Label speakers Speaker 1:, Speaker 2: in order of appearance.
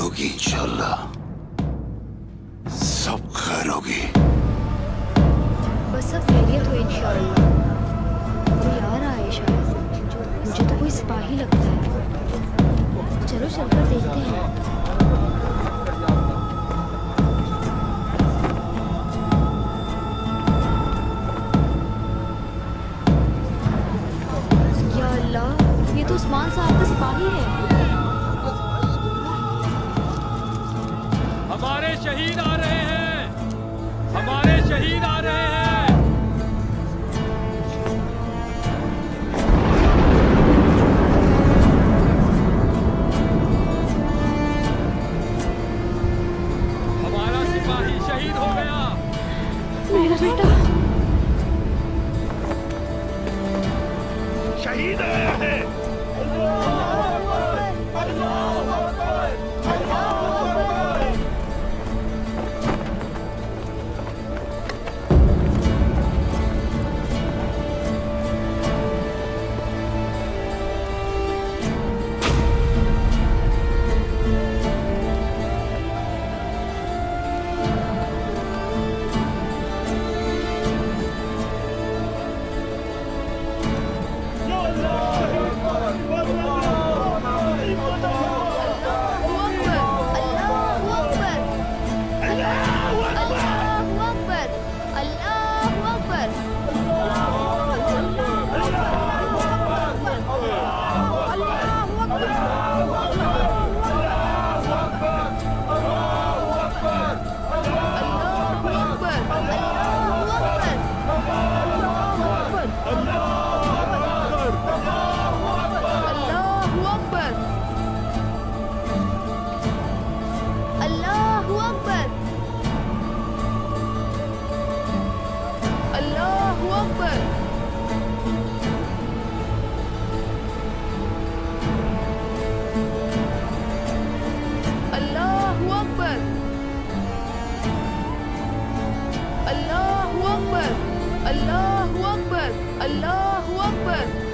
Speaker 1: होगी इंशाल्लाह, सब खैर होगी।
Speaker 2: बस सब खैरियत हो इंशाअल्लाह। कोई आ रहा है शायद, मुझे तो कोई सिपाही लगता है। चलो चलकर देखते हैं। या अल्लाह, ये तो उस्मान साहब का सिपाही है।
Speaker 3: हमारे शहीद आ रहे हैं, हमारे शहीद आ रहे हैं। हमारा सिपाही शहीद हो गया।
Speaker 2: मेरा बेटा
Speaker 3: शहीद आया है।
Speaker 2: अल्लाहु अकबर, अल्लाहु अकबर, अल्लाहु अकबर।